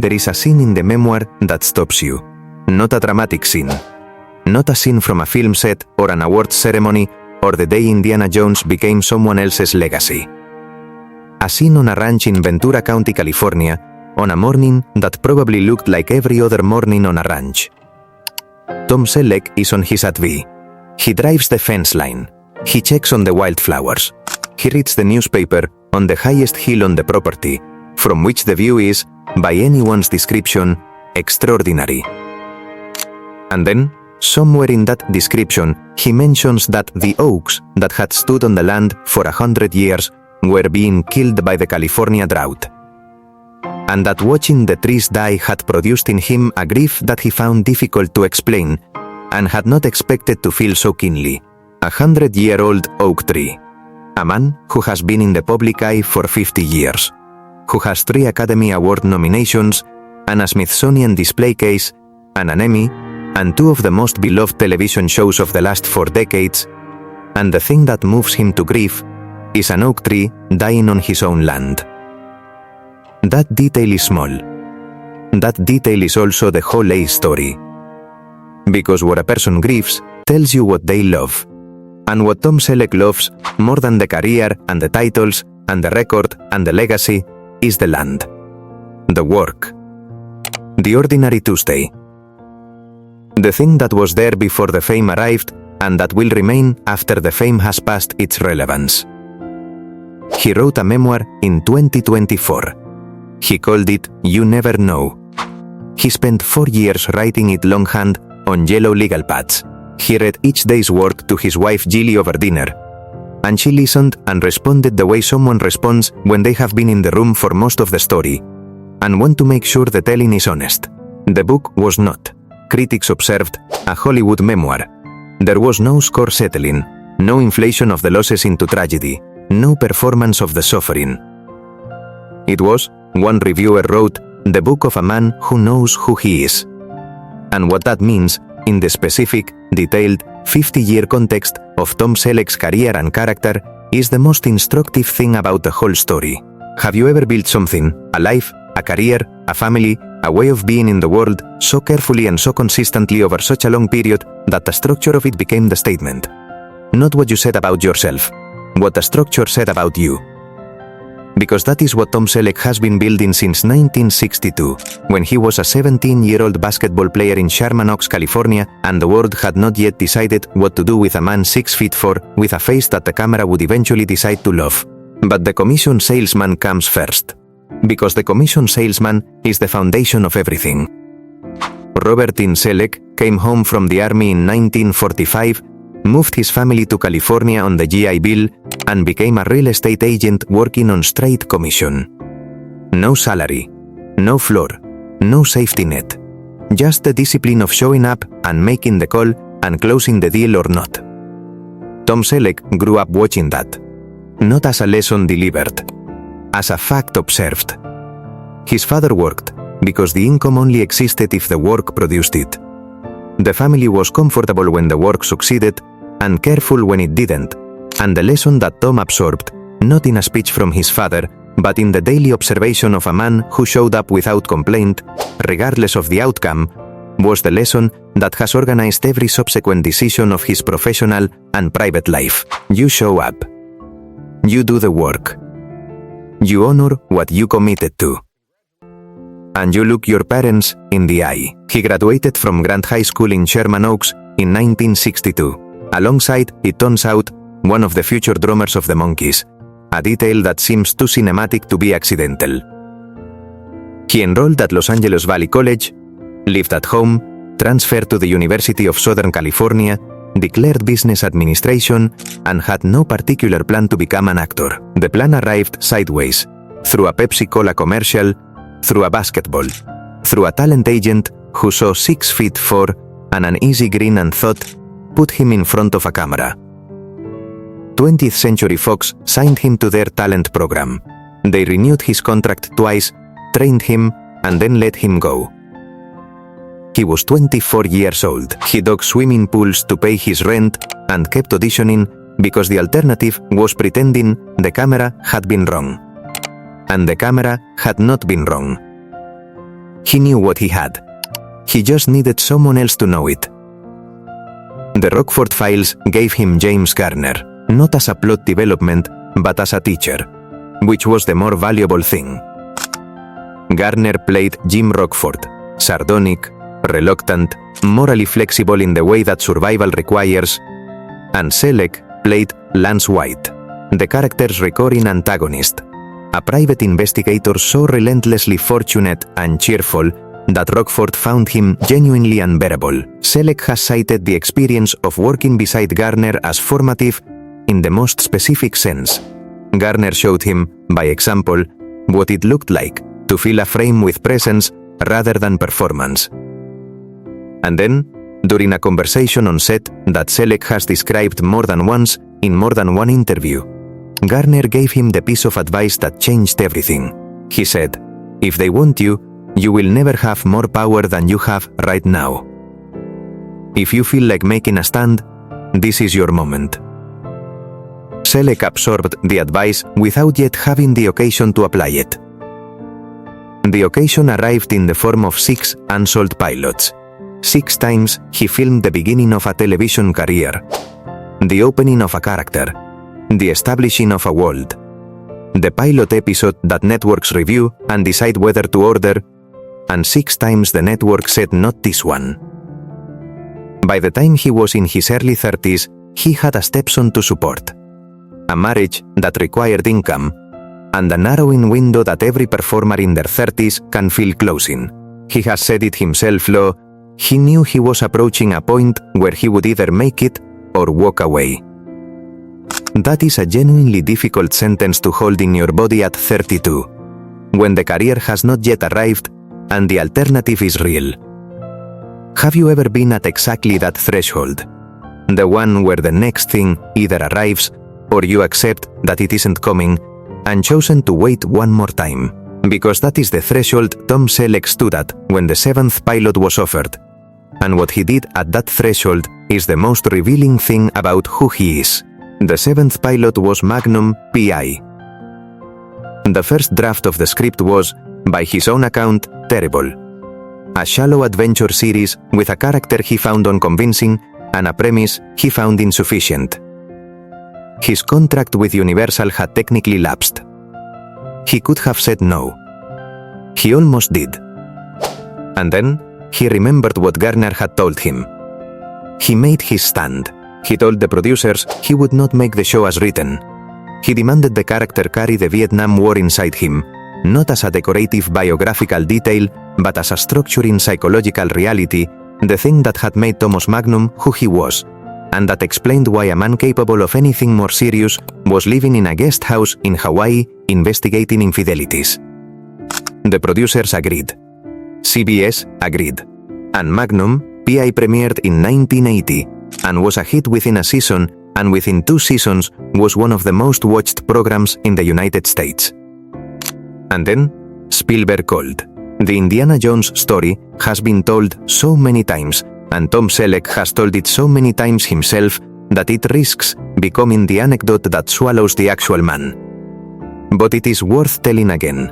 There is a scene in the memoir that stops you. Not a dramatic scene. Not a scene from a film set or an awards ceremony or the day Indiana Jones became someone else's legacy. A scene on a ranch in Ventura County, California, on a morning that probably looked like every other morning on a ranch. Tom Selleck is on his ATV. He drives the fence line. He checks on the wildflowers. He reads the newspaper on the highest hill on the property, from which the view is, by anyone's description, extraordinary. And then, somewhere in that description, he mentions that the oaks that had stood on the land for 100 years were being killed by the California drought. And that watching the trees die had produced in him a grief that he found difficult to explain and had not expected to feel so keenly. 100-year-old oak tree. A man who has been in the public eye for 50 years, who has 3 Academy Award nominations, and a Smithsonian display case, and an Emmy, and 2 of the most beloved television shows of the last 4 decades, and the thing that moves him to grief is an oak tree dying on his own land. That detail is small. That detail is also the whole A story. Because what a person grieves tells you what they love. And what Tom Selleck loves, more than the career and the titles and the record and the legacy, is the land. The work. The ordinary Tuesday. The thing that was there before the fame arrived and that will remain after the fame has passed its relevance. He wrote a memoir in 2024. He called it You Never Know. He spent 4 years writing it longhand on yellow legal pads. He read each day's work to his wife Jillie over dinner, and she listened and responded the way someone responds when they have been in the room for most of the story, and want to make sure the telling is honest. The book was not, critics observed, a Hollywood memoir. There was no score settling, no inflation of the losses into tragedy, no performance of the suffering. It was, one reviewer wrote, the book of a man who knows who he is. And what that means, in the specific, detailed, 50-year context of Tom Selleck's career and character, is the most instructive thing about the whole story. Have you ever built something, a life, a career, a family, a way of being in the world, so carefully and so consistently over such a long period that the structure of it became the statement? Not what you said about yourself, what the structure said about you. Because that is what Tom Selleck has been building since 1962, when he was a 17-year-old basketball player in Sherman Oaks, California, and the world had not yet decided what to do with a man 6'4", with a face that the camera would eventually decide to love. But the commission salesman comes first. Because the commission salesman is the foundation of everything. Robert T. Selleck came home from the army in 1945, moved his family to California on the GI Bill, and became a real estate agent working on straight commission. No salary, no floor, no safety net. Just the discipline of showing up and making the call and closing the deal or not. Tom Selleck grew up watching that. Not as a lesson delivered, as a fact observed. His father worked, because the income only existed if the work produced it. The family was comfortable when the work succeeded, and careful when it didn't, and the lesson that Tom absorbed, not in a speech from his father, but in the daily observation of a man who showed up without complaint, regardless of the outcome, was the lesson that has organized every subsequent decision of his professional and private life. You show up. You do the work. You honor what you committed to. And you look your parents in the eye. He graduated from Grant High School in Sherman Oaks in 1962. Alongside, it turns out, one of the future drummers of the Monkees, a detail that seems too cinematic to be accidental. He enrolled at Los Angeles Valley College, lived at home, transferred to the University of Southern California, declared business administration, and had no particular plan to become an actor. The plan arrived sideways, through a Pepsi Cola commercial, through a basketball, through a talent agent who saw 6'4" and an easy grin and thought, put him in front of a camera. 20th Century Fox signed him to their talent program. They renewed his contract twice, trained him, and then let him go. He was 24 years old. He dug swimming pools to pay his rent and kept auditioning because the alternative was pretending the camera had been wrong. And the camera had not been wrong. He knew what he had. He just needed someone else to know it. The Rockford Files gave him James Garner, not as a plot development, but as a teacher, which was the more valuable thing. Garner played Jim Rockford, sardonic, reluctant, morally flexible in the way that survival requires, and Selleck played Lance White, the character's recurring antagonist, a private investigator so relentlessly fortunate and cheerful that Rockford found him genuinely unbearable. Selleck has cited the experience of working beside Garner as formative in the most specific sense. Garner showed him, by example, what it looked like to fill a frame with presence rather than performance. And then, during a conversation on set that Selleck has described more than once in more than one interview, Garner gave him the piece of advice that changed everything. He said, "If they want you, you will never have more power than you have right now. If you feel like making a stand, this is your moment." Selleck absorbed the advice without yet having the occasion to apply it. The occasion arrived in the form of 6 unsold pilots. 6 times he filmed the beginning of a television career, the opening of a character, the establishing of a world, the pilot episode that networks review and decide whether to order, and 6 times the network said not this one. By the time he was in his early 30s, he had a stepson to support, a marriage that required income, and a narrowing window that every performer in their 30s can feel closing. He has said it himself, he knew he was approaching a point where he would either make it or walk away. That is a genuinely difficult sentence to hold in your body at 32, when the career has not yet arrived and the alternative is real. Have you ever been at exactly that threshold? The one where the next thing either arrives or you accept that it isn't coming and chosen to wait one more time. Because that is the threshold Tom Selleck stood at when the 7th pilot was offered. And what he did at that threshold is the most revealing thing about who he is. The 7th pilot was Magnum, P.I. The first draft of the script was, by his own account, terrible. A shallow adventure series with a character he found unconvincing and a premise he found insufficient. His contract with Universal had technically lapsed. He could have said no. He almost did. And then, he remembered what Garner had told him. He made his stand. He told the producers he would not make the show as written. He demanded the character carry the Vietnam War inside him, not as a decorative biographical detail, but as a structuring psychological reality, the thing that had made Thomas Magnum who he was, and that explained why a man capable of anything more serious was living in a guest house in Hawaii investigating infidelities. The producers agreed. CBS agreed. And Magnum, P.I. premiered in 1980 and was a hit within a season, and within 2 seasons was one of the most watched programs in the United States. And then, Spielberg called. The Indiana Jones story has been told so many times, and Tom Selleck has told it so many times himself that it risks becoming the anecdote that swallows the actual man. But it is worth telling again,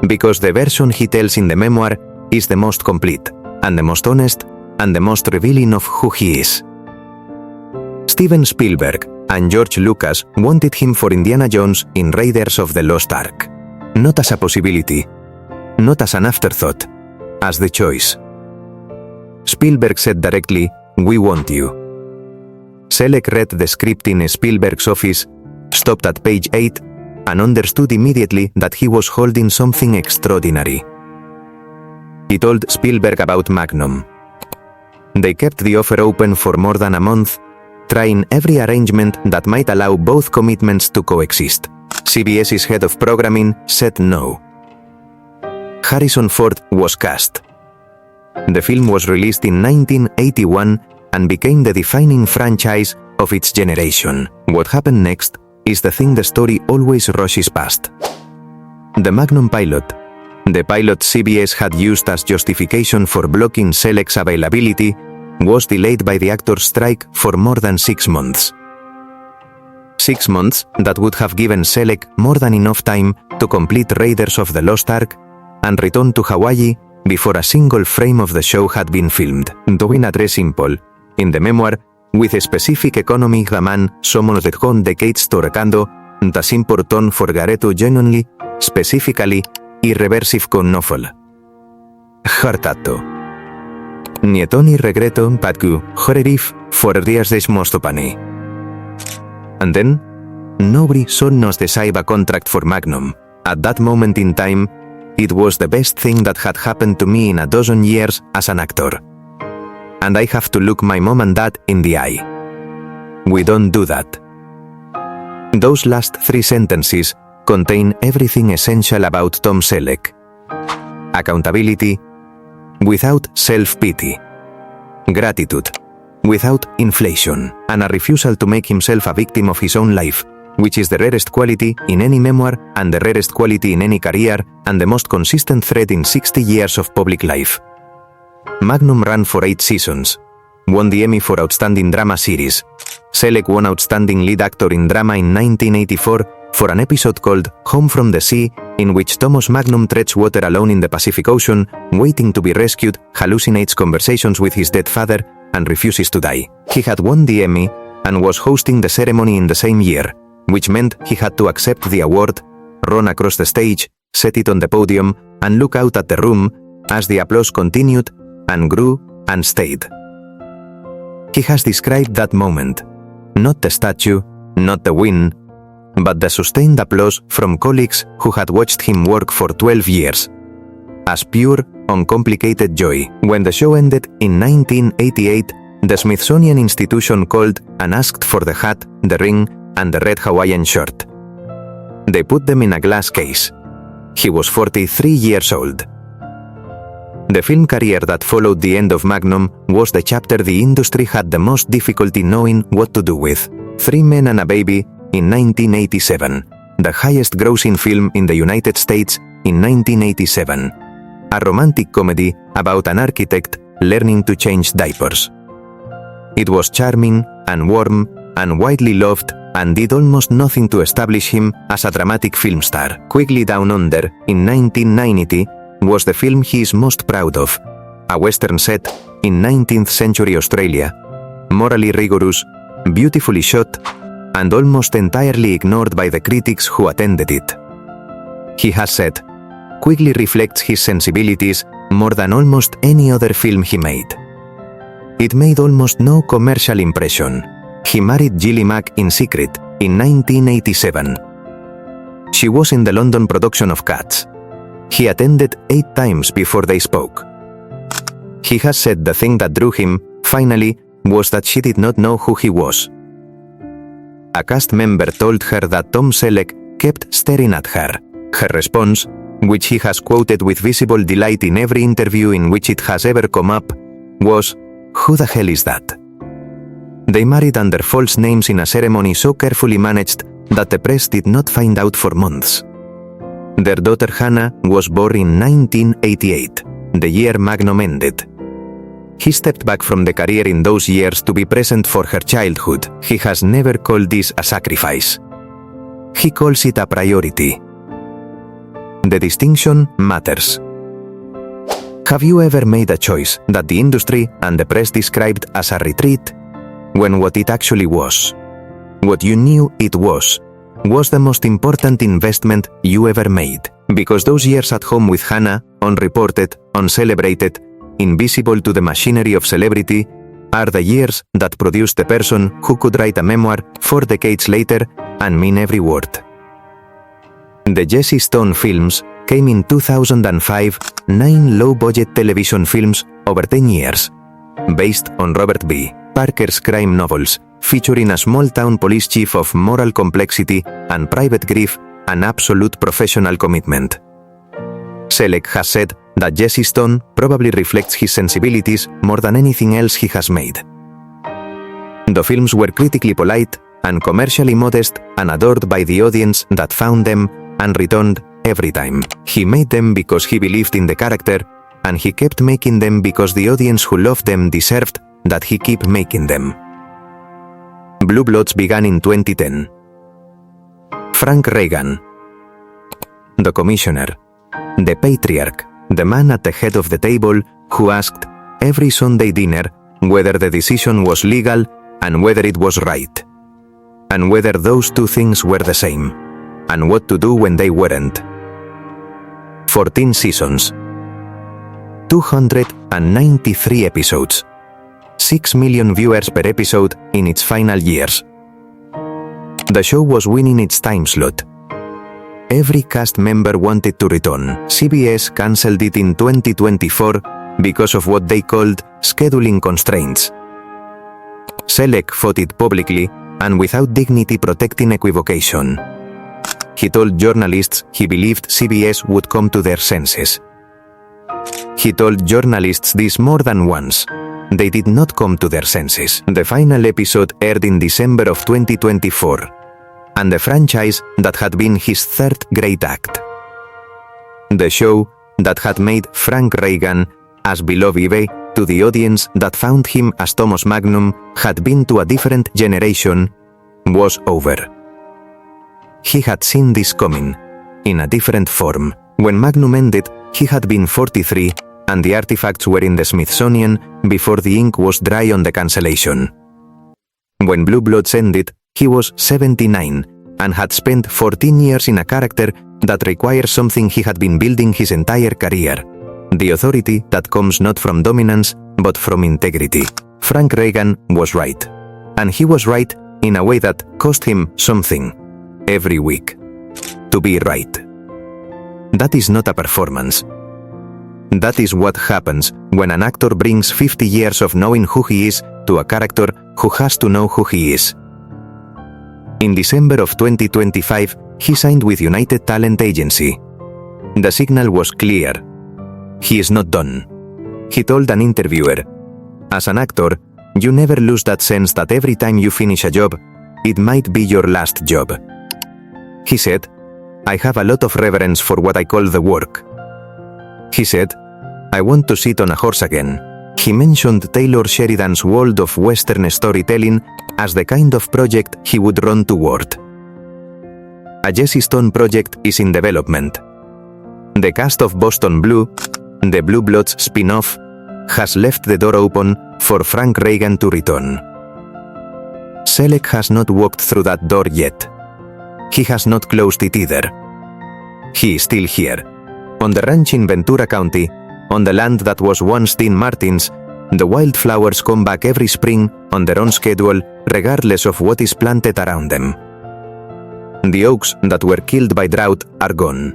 because the version he tells in the memoir is the most complete, and the most honest, and the most revealing of who he is. Steven Spielberg and George Lucas wanted him for Indiana Jones in Raiders of the Lost Ark, not as a possibility, not as an afterthought, as the choice. Spielberg said directly, "We want you." Selleck read the script in Spielberg's office, stopped at page 8, and understood immediately that he was holding something extraordinary. He told Spielberg about Magnum. They kept the offer open for more than a month, trying every arrangement that might allow both commitments to coexist. CBS's head of programming said no. Harrison Ford was cast. The film was released in 1981 and became the defining franchise of its generation. What happened next is the thing the story always rushes past. The Magnum pilot, the pilot CBS had used as justification for blocking Selleck's availability, was delayed by the actors' strike for more than 6 months. 6 months that would have given Selleck more than enough time to complete Raiders of the Lost Ark and return to Hawaii before a single frame of the show had been filmed, doing a dress simple. In the memoir, with a specific economic demand, someone that gone decades torcando, tas important forgaretu genuinely, specifically, irreversive con novel. Hartatto. Nietoni regreto patku, horerif, for dias des mostopani. And then, nobody saw nos decide a contract for Magnum. At that moment in time, it was the best thing that had happened to me in a dozen years as an actor. And I have to look my mom and dad in the eye. We don't do that. Those last 3 sentences contain everything essential about Tom Selleck. Accountability, without self-pity. Gratitude, without inflation. And a refusal to make himself a victim of his own life, which is the rarest quality in any memoir and the rarest quality in any career and the most consistent thread in 60 years of public life. Magnum ran for 8 seasons, won the Emmy for Outstanding Drama Series. Selleck won Outstanding Lead Actor in Drama in 1984 for an episode called Home from the Sea, in which Thomas Magnum treads water alone in the Pacific Ocean, waiting to be rescued, hallucinates conversations with his dead father, and refuses to die. He had won the Emmy and was hosting the ceremony in the same year, which meant he had to accept the award, run across the stage, set it on the podium, and look out at the room as the applause continued and grew and stayed. He has described that moment, not the statue, not the win, but the sustained applause from colleagues who had watched him work for 12 years, as pure, uncomplicated joy. When the show ended in 1988, the Smithsonian Institution called and asked for the hat, the ring, and the red Hawaiian shirt. They put them in a glass case. He was 43 years old. The film career that followed the end of Magnum was the chapter the industry had the most difficulty knowing what to do with. 3 Men and a Baby in 1987, the highest grossing film in the United States in 1987. A romantic comedy about an architect learning to change diapers. It was charming and warm and widely loved and did almost nothing to establish him as a dramatic film star. Quigley Down Under, in 1990, was the film he is most proud of. A western set in 19th century Australia, morally rigorous, beautifully shot, and almost entirely ignored by the critics who attended it. He has said, Quigley reflects his sensibilities more than almost any other film he made. It made almost no commercial impression. He married Jillie Mack in secret in 1987. She was in the London production of Cats. He attended 8 times before they spoke. He has said the thing that drew him, finally, was that she did not know who he was. A cast member told her that Tom Selleck kept staring at her. Her response, which he has quoted with visible delight in every interview in which it has ever come up, was, "Who the hell is that?" They married under false names in a ceremony so carefully managed that the press did not find out for months. Their daughter Hannah was born in 1988, the year Magnum ended. He stepped back from the career in those years to be present for her childhood. He has never called this a sacrifice. He calls it a priority. The distinction matters. Have you ever made a choice that the industry and the press described as a retreat, when what it actually was, what you knew it was the most important investment you ever made? Because those years at home with Hannah, unreported, uncelebrated, invisible to the machinery of celebrity, are the years that produced the person who could write a memoir 4 decades later and mean every word. The Jesse Stone films came in 2005, 9 low-budget television films over 10 years, based on Robert B. Parker's crime novels, featuring a small-town police chief of moral complexity and private grief and absolute professional commitment. Selleck has said that Jesse Stone probably reflects his sensibilities more than anything else he has made. The films were critically polite and commercially modest and adored by the audience that found them and returned every time. He made them because he believed in the character, and he kept making them because the audience who loved them deserved that he keep making them. Blue Bloods began in 2010. Frank Reagan, The Commissioner, The Patriarch, the man at the head of the table who asked every Sunday dinner whether the decision was legal and whether it was right, and whether those two things were the same, and what to do when they weren't. 14 seasons, 293 episodes, 6 million viewers per episode in its final years. The show was winning its time slot. Every cast member wanted to return. CBS cancelled it in 2024 because of what they called scheduling constraints. Selleck fought it publicly and without dignity, protecting equivocation. He told journalists he believed CBS would come to their senses. He told journalists this more than once. They did not come to their senses. The final episode aired in December of 2024, and the franchise that had been his third great act. The show that had made Frank Reagan as beloved to the audience that found him as Thomas Magnum had been to a different generation, was over. He had seen this coming, in a different form. When Magnum ended, he had been 43, and the artifacts were in the Smithsonian before the ink was dry on the cancellation. When Blue Bloods ended, he was 79, and had spent 14 years in a character that requires something he had been building his entire career: the authority that comes not from dominance, but from integrity. Frank Reagan was right. And he was right in a way that cost him something, every week. To be right. That is not a performance. That is what happens when an actor brings 50 years of knowing who he is to a character who has to know who he is. In December of 2025, he signed with United Talent Agency. The signal was clear. He is not done. He told an interviewer, "As an actor, you never lose that sense that every time you finish a job, it might be your last job." He said, "I have a lot of reverence for what I call the work." He said, "I want to sit on a horse again." He mentioned Taylor Sheridan's world of Western storytelling as the kind of project he would run toward. A Jesse Stone project is in development. The cast of Boston Blue, the Blue Bloods spin-off, has left the door open for Frank Reagan to return. Selleck has not walked through that door yet. He has not closed it either. He is still here. On the ranch in Ventura County, on the land that was once Dean Martin's, the wildflowers come back every spring on their own schedule, regardless of what is planted around them. The oaks that were killed by drought are gone.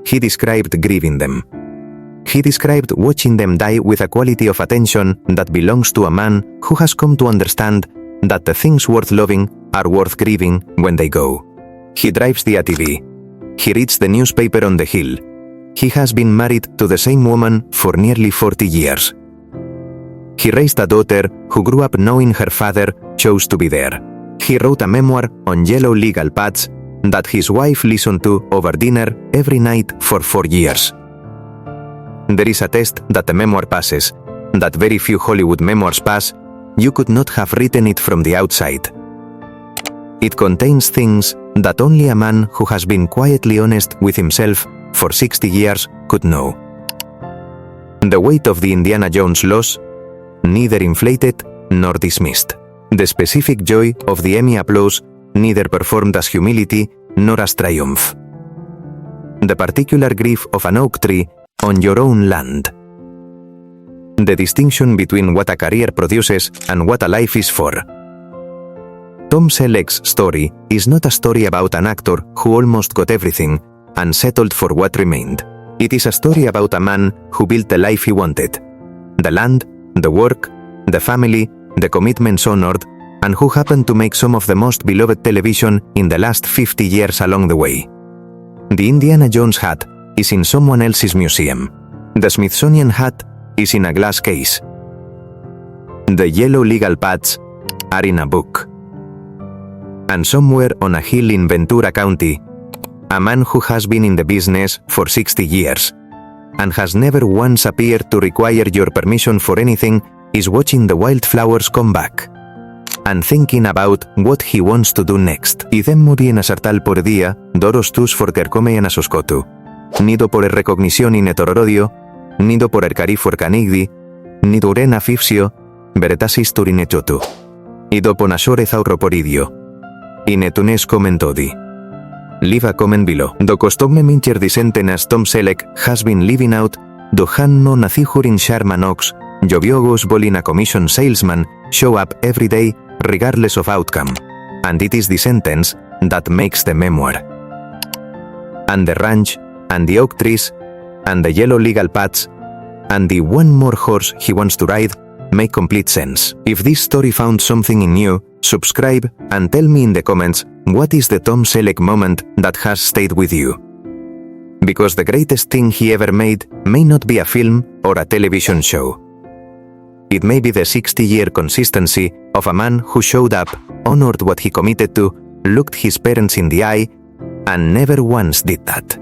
He described grieving them. He described watching them die with a quality of attention that belongs to a man who has come to understand that the things worth loving are worth grieving when they go. He drives the ATV. He reads the newspaper on the hill. He has been married to the same woman for nearly 40 years. He raised a daughter who grew up knowing her father chose to be there. He wrote a memoir on yellow legal pads that his wife listened to over dinner every night for 4 years. There is a test that the memoir passes, that very few Hollywood memoirs pass. You could not have written it from the outside. It contains things that only a man who has been quietly honest with himself for 60 years could know. The weight of the Indiana Jones loss, neither inflated nor dismissed. The specific joy of the Emmy applause, neither performed as humility nor as triumph. The particular grief of an oak tree on your own land. The distinction between what a career produces and what a life is for. Tom Selleck's story is not a story about an actor who almost got everything and settled for what remained. It is a story about a man who built the life he wanted. The land, the work, the family, the commitments honored, and who happened to make some of the most beloved television in the last 50 years along the way. The Indiana Jones hat is in someone else's museum. The Smithsonian hat is in a glass case. The yellow legal pads are in a book. And somewhere on a hill in Ventura County, a man who has been in the business for 60 years and has never once appeared to require your permission for anything is watching the wildflowers come back and thinking about what he wants to do next. I δεν μπορεί ένας αρτάλ por día, δώρος τους φορκερκόμεαν ασοσκότου. nido por recognición in etorodio, nido por cari fuercanigdi, niduren afifsio, veretasis turinechotu. Ido ponasore zaurroporidio. Inetunes comentodi. Leave a comment below. Do costome mincher disenten as Tom Selleck has been living out, do han no nacihurin Sharman Ox, Joviogos bolin a commission salesman, show up every day, regardless of outcome. And it is the sentence that makes the memoir. And the ranch, and the oak trees, and the yellow legal paths, and the one more horse he wants to ride, make complete sense. If this story found something in you, subscribe and tell me in the comments what is the Tom Selleck moment that has stayed with you. Because the greatest thing he ever made may not be a film or a television show. It may be the 60-year consistency of a man who showed up, honored what he committed to, looked his parents in the eye, and never once did that.